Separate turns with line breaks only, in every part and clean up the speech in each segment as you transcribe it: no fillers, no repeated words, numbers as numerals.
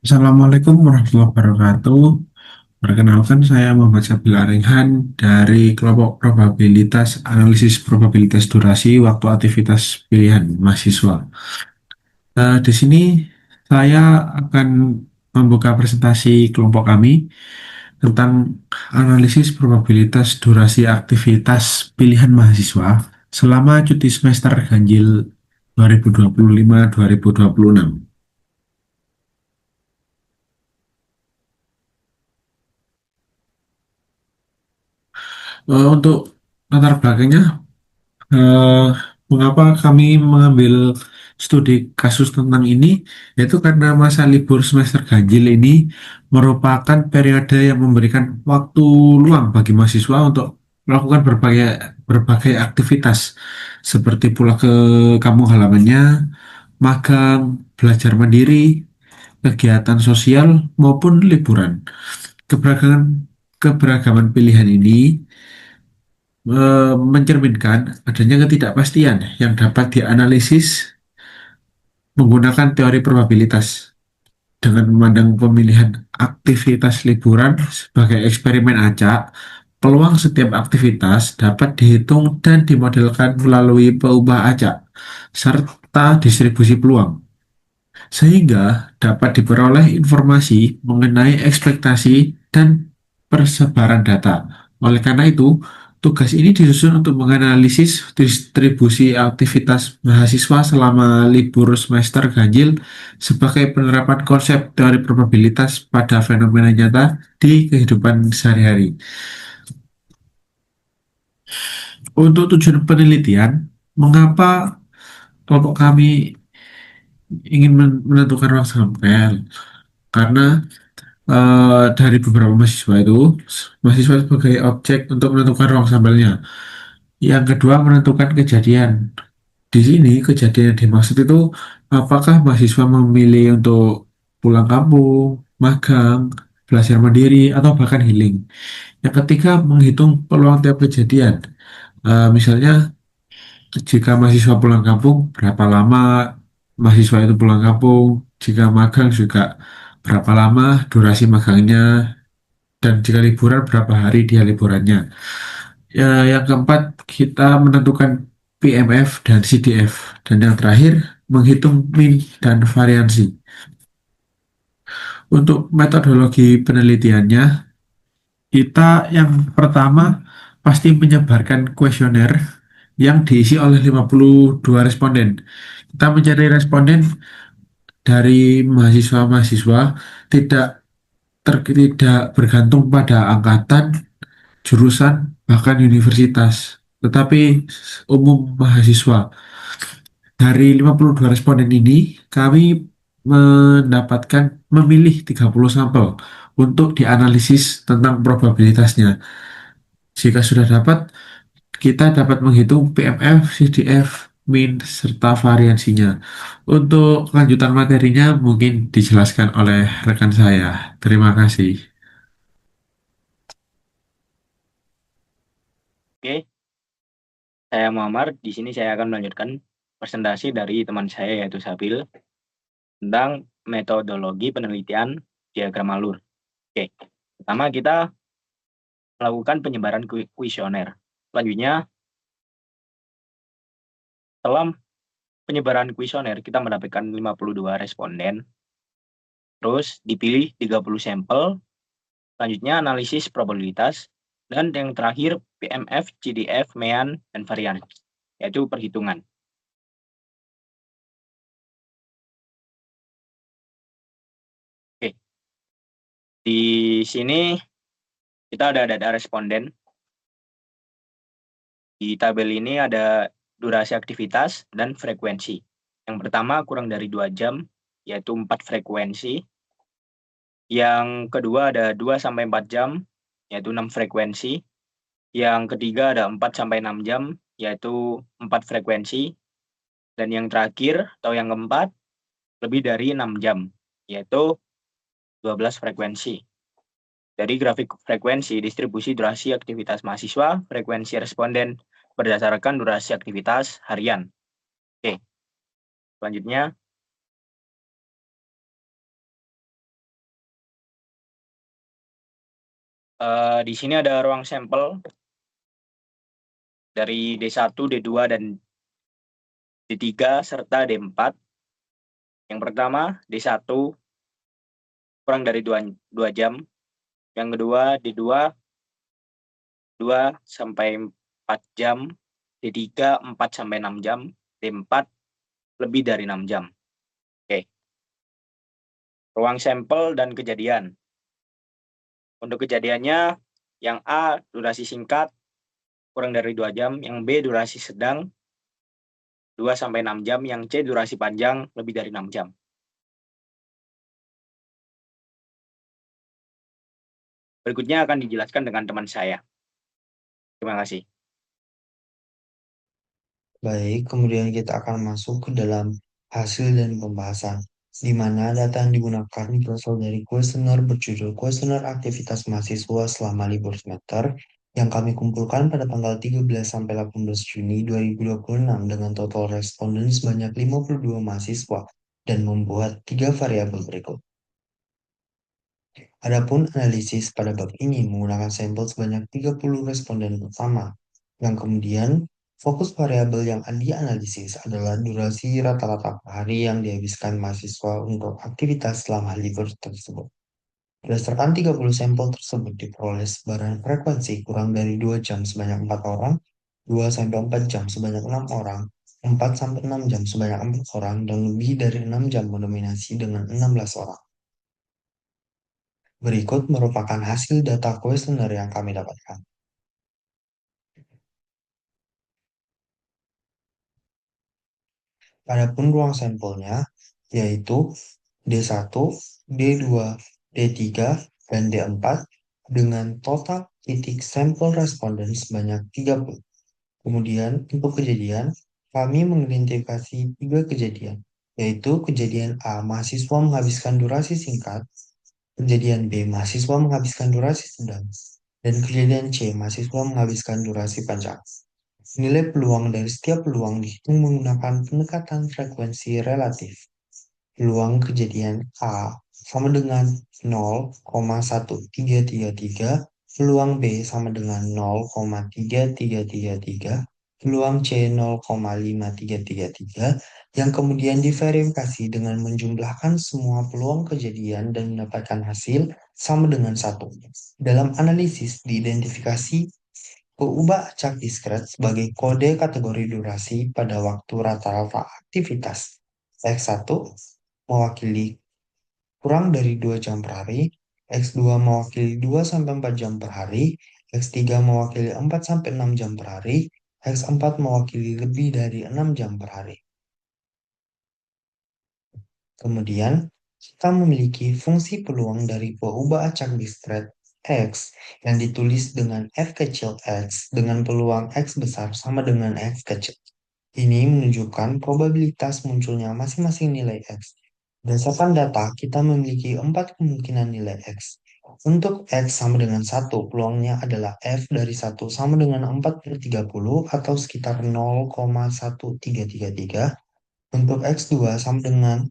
Assalamualaikum warahmatullahi wabarakatuh. Perkenalkan saya Muhammad Sabil Aringhan dari kelompok probabilitas analisis probabilitas durasi waktu aktivitas pilihan mahasiswa. Di sini saya akan membuka presentasi kelompok kami tentang analisis probabilitas durasi aktivitas pilihan mahasiswa selama cuti semester ganjil 2025-2026. Untuk latar belakangnya, Eh, mengapa kami mengambil studi kasus tentang ini? Yaitu karena masa libur semester ganjil ini merupakan periode yang memberikan waktu luang bagi mahasiswa untuk melakukan berbagai berbagai aktivitas seperti pulang ke kampung halamannya, magang, belajar mandiri, kegiatan sosial maupun liburan. Keberagaman keberagaman pilihan ini mencerminkan adanya ketidakpastian yang dapat dianalisis menggunakan teori probabilitas. Dengan memandang pemilihan aktivitas liburan sebagai eksperimen acak, peluang setiap aktivitas dapat dihitung dan dimodelkan melalui peubah acak serta distribusi peluang, sehingga dapat diperoleh informasi mengenai ekspektasi dan persebaran data. Oleh karena itu, tugas ini disusun untuk menganalisis distribusi aktivitas mahasiswa selama libur semester ganjil sebagai penerapan konsep teori probabilitas pada fenomena nyata di kehidupan sehari-hari. Untuk tujuan penelitian, mengapa kelompok kami ingin menentukan ruang sampel? Karena dari beberapa mahasiswa itu, mahasiswa sebagai objek untuk menentukan ruang sampelnya. Yang kedua, menentukan kejadian. Di sini, kejadian yang dimaksud itu apakah mahasiswa memilih untuk pulang kampung, magang, belajar mandiri, atau bahkan healing. Yang ketiga, menghitung peluang tiap kejadian. Misalnya, jika mahasiswa pulang kampung, berapa lama mahasiswa itu pulang kampung. Jika magang juga berapa lama durasi magangnya, dan jika liburan berapa hari dia liburannya. Ya, yang keempat, kita menentukan PMF dan CDF. Dan yang terakhir, menghitung mean dan variansi. Untuk metodologi penelitiannya, kita yang pertama pasti menyebarkan kuesioner yang diisi oleh 52 responden. Kita mencari responden dari mahasiswa-mahasiswa tidak tidak bergantung pada angkatan, jurusan, bahkan universitas, tetapi umum mahasiswa. Dari 52 responden ini, kami mendapatkan memilih 30 sampel untuk dianalisis tentang probabilitasnya. Jika sudah dapat, kita dapat menghitung PMF, CDF, mean, serta variansinya. Untuk kelanjutan materinya mungkin dijelaskan oleh rekan saya. Terima kasih.
Oke, saya Muhammad. Di sini saya akan melanjutkan presentasi dari teman saya yaitu Sabil tentang metodologi penelitian diagram alur. Oke, pertama kita melakukan penyebaran kuesioner. Selanjutnya, setelah penyebaran kuesioner, kita mendapatkan 52 responden, terus dipilih 30 sampel, selanjutnya analisis probabilitas, dan yang terakhir PMF, CDF, mean, dan varian, yaitu perhitungan. Oke, di sini kita ada data responden. Di tabel ini ada durasi aktivitas dan frekuensi. Yang pertama kurang dari 2 jam, yaitu 4 frekuensi. Yang kedua ada 2-4 jam, yaitu 6 frekuensi. Yang ketiga ada 4-6 jam, yaitu 4 frekuensi. Dan yang terakhir atau yang keempat, lebih dari 6 jam, yaitu 12 frekuensi. Dari grafik frekuensi, distribusi durasi aktivitas mahasiswa, frekuensi responden berdasarkan durasi aktivitas harian. Oke, selanjutnya Di sini ada ruang sampel dari D1, D2, dan D3 serta D4. Yang pertama, D1 kurang dari 2 jam. Yang kedua, D2 2 sampai 4 jam. D3 4 sampai 6 jam. D4 lebih dari 6 jam. Oke. Ruang sampel dan kejadian. Untuk kejadiannya, yang A durasi singkat kurang dari 2 jam, yang B durasi sedang 2 sampai 6 jam, yang C durasi panjang lebih dari 6 jam. Berikutnya akan dijelaskan dengan teman saya. Terima kasih.
Baik, kemudian kita akan masuk ke dalam hasil dan pembahasan, di mana data yang digunakan berasal dari kuesioner berjudul Kuesioner Aktivitas Mahasiswa Selama Libur Semester yang kami kumpulkan pada tanggal 13 sampai 18 Juni 2026 dengan total responden sebanyak 52 mahasiswa dan membuat 3 variabel berikut. Adapun analisis pada bab ini menggunakan sampel sebanyak 30 responden pertama, yang kemudian fokus variabel yang dianalisis adalah durasi rata-rata per hari yang dihabiskan mahasiswa untuk aktivitas selama libur tersebut. Berdasarkan 30 sampel tersebut diperoleh sebaran frekuensi kurang dari 2 jam sebanyak 4 orang, 2-4 jam sebanyak 6 orang, 4-6 jam sebanyak 4 orang, dan lebih dari 6 jam mendominasi dengan 16 orang. Berikut merupakan hasil data kuesioner yang kami dapatkan. Adapun ruang sampelnya yaitu D1, D2, D3, dan D4 dengan total titik sampel responden sebanyak 30. Kemudian untuk kejadian, kami mengidentifikasi 3 kejadian, yaitu kejadian A, mahasiswa menghabiskan durasi singkat, kejadian B, mahasiswa menghabiskan durasi sedang, dan kejadian C, mahasiswa menghabiskan durasi panjang. Nilai peluang dari setiap peluang dihitung menggunakan pendekatan frekuensi relatif. Peluang kejadian A sama dengan 0,1333, peluang B sama dengan 0,3333, peluang C 0,5333, yang kemudian diverifikasi dengan menjumlahkan semua peluang kejadian dan mendapatkan hasil sama dengan 1. Dalam analisis diidentifikasi ubah acak diskret sebagai kode kategori durasi pada waktu rata-rata aktivitas. X1 mewakili kurang dari 2 jam per hari, X2 mewakili 2-4 jam per hari, X3 mewakili 4-6 jam per hari, X4 mewakili lebih dari 6 jam per hari. Kemudian, kita memiliki fungsi peluang dari peubah acak diskret X yang ditulis dengan F kecil X dengan peluang X besar sama dengan X kecil. Ini menunjukkan probabilitas munculnya masing-masing nilai X. Berdasarkan data, kita memiliki 4 kemungkinan nilai X. Untuk X sama dengan 1, peluangnya adalah F dari 1 sama dengan 4/30 atau sekitar 0,1333. Untuk X2 sama dengan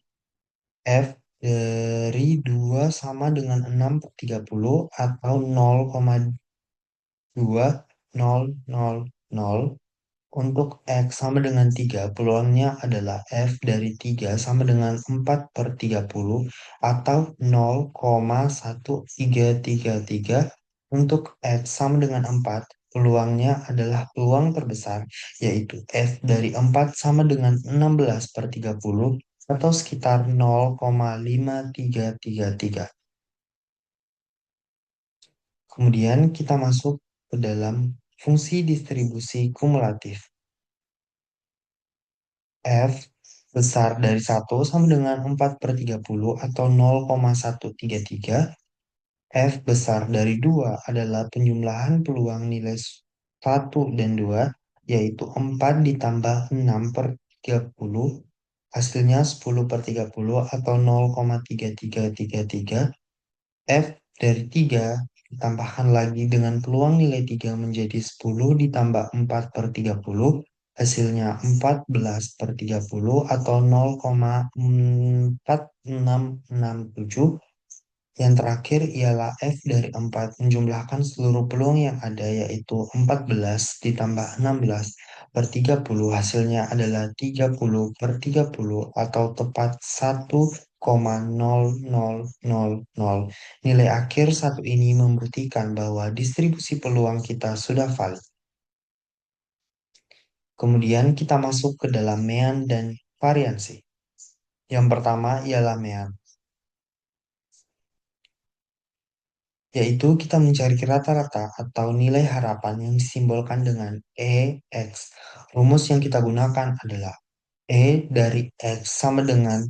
F dari 2 sama dengan 6/30 atau 0,2000. Untuk X sama dengan 3, peluangnya adalah F dari 3 sama dengan 4/30 atau 0,1333. Untuk X sama dengan 4, peluangnya adalah peluang terbesar, yaitu F dari 4 sama dengan 16/30 atau sekitar 0,5333. Kemudian kita masuk ke dalam fungsi distribusi kumulatif. F besar dari 1 sama dengan 4/30 atau 0,133. F besar dari 2 adalah penjumlahan peluang nilai 1 dan 2, yaitu 4 ditambah 6/30, hasilnya 10/30 atau 0,3333. F dari 3 ditambahkan lagi dengan peluang nilai 3 menjadi 10 ditambah 4/30, hasilnya 14/30 atau 0,4667. Yang terakhir ialah F dari 4 menjumlahkan seluruh peluang yang ada yaitu 14 ditambah 16 per 30 hasilnya adalah 30 per 30 atau tepat 1,0000. Nilai akhir satu ini membuktikan bahwa distribusi peluang kita sudah valid. Kemudian kita masuk ke dalam mean dan variansi. Yang pertama ialah mean, yaitu kita mencari rata-rata atau nilai harapan yang disimbolkan dengan EX. Rumus yang kita gunakan adalah E dari X sama dengan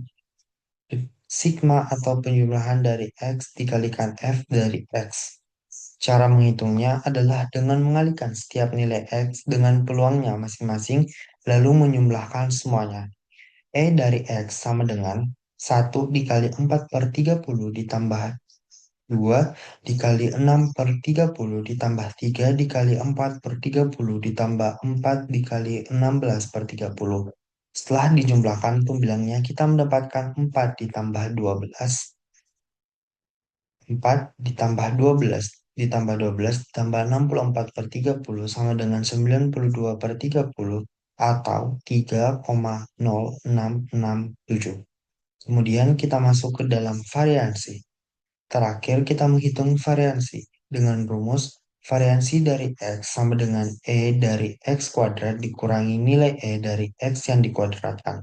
sigma atau penjumlahan dari X dikalikan F dari X. Cara menghitungnya adalah dengan mengalihkan setiap nilai X dengan peluangnya masing-masing, lalu menjumlahkan semuanya. E dari X sama dengan 1 dikali 4 per 30 ditambah 2 dikali 6 per 30 ditambah 3 dikali 4 per 30 ditambah 4 dikali 16 per 30. Setelah dijumlahkan pembilangnya kita mendapatkan 4 ditambah 12. 4 ditambah 12 ditambah 12 ditambah 64 per 30 sama dengan 92 per 30 atau 3,0667. Kemudian kita masuk ke dalam variansi. Terakhir, kita menghitung variansi dengan rumus variansi dari X sama dengan E dari X kuadrat dikurangi nilai E dari X yang dikuadratkan.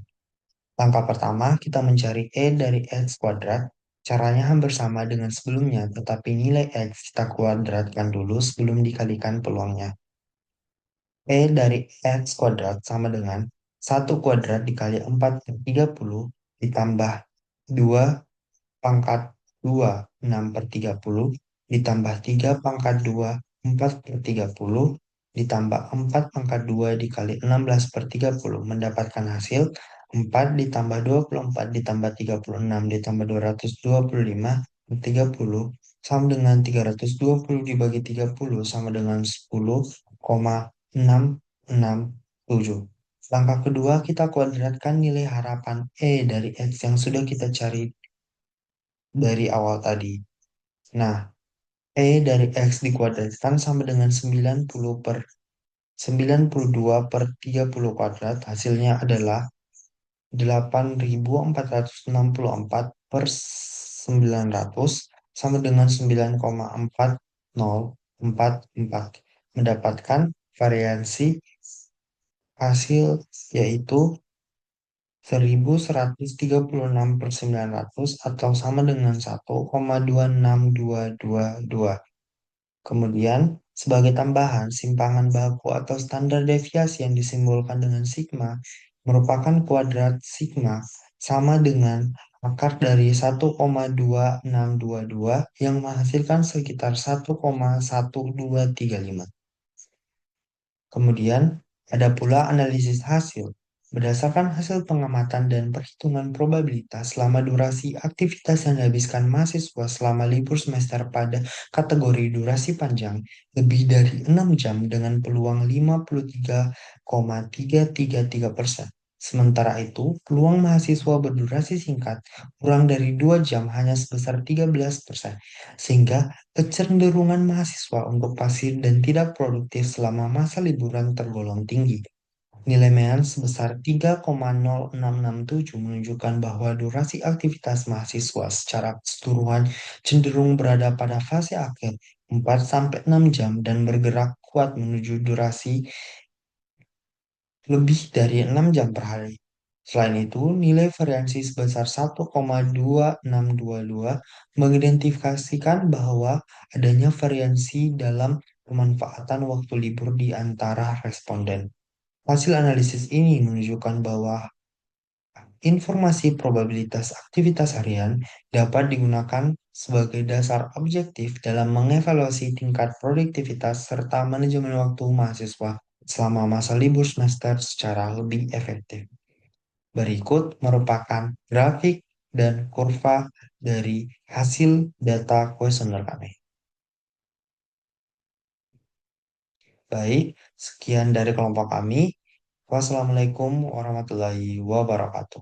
Langkah pertama, kita mencari E dari X kuadrat. Caranya hampir sama dengan sebelumnya, tetapi nilai X kita kuadratkan dulu sebelum dikalikan peluangnya. E dari X kuadrat sama dengan 1 kuadrat dikali 4 per 30 ditambah 2 pangkat 2, 6 per 30, ditambah 3 pangkat 2, 4 per 30, ditambah 4 pangkat 2 dikali 16 per 30, mendapatkan hasil 4 ditambah 24 ditambah 36 ditambah 225 per 30 sama dengan 320 dibagi 30 sama dengan 10,667. Langkah kedua, kita kuadratkan nilai harapan E dari X yang sudah kita cari dari awal tadi. Nah, E dari X dikuadratkan sama dengan 92 per 30 kuadrat. Hasilnya adalah 8.464 per 900 sama dengan 9,4044. Mendapatkan variansi hasil yaitu 1136 per 900 atau sama dengan 1,26222. Kemudian, sebagai tambahan, simpangan baku atau standar deviasi yang disimbolkan dengan sigma merupakan kuadrat sigma sama dengan akar dari 1,2622 yang menghasilkan sekitar 1,1235. Kemudian, ada pula analisis hasil. Berdasarkan hasil pengamatan dan perhitungan probabilitas selama durasi aktivitas yang dihabiskan mahasiswa selama libur semester pada kategori durasi panjang lebih dari 6 jam dengan peluang 53,333%. Sementara itu, peluang mahasiswa berdurasi singkat kurang dari 2 jam hanya sebesar 13%, sehingga kecenderungan mahasiswa untuk pasif dan tidak produktif selama masa liburan tergolong tinggi. Nilai MEAN sebesar 3,0667 menunjukkan bahwa durasi aktivitas mahasiswa secara keseluruhan cenderung berada pada fase akhir 4-6 jam dan bergerak kuat menuju durasi lebih dari 6 jam per hari. Selain itu, nilai variansi sebesar 1,2622 mengidentifikasikan bahwa adanya variansi dalam pemanfaatan waktu libur di antara responden. Hasil analisis ini menunjukkan bahwa informasi probabilitas aktivitas harian dapat digunakan sebagai dasar objektif dalam mengevaluasi tingkat produktivitas serta manajemen waktu mahasiswa selama masa libur semester secara lebih efektif. Berikut merupakan grafik dan kurva dari hasil data kuesioner kami. Baik, sekian dari kelompok kami. Wassalamualaikum warahmatullahi wabarakatuh.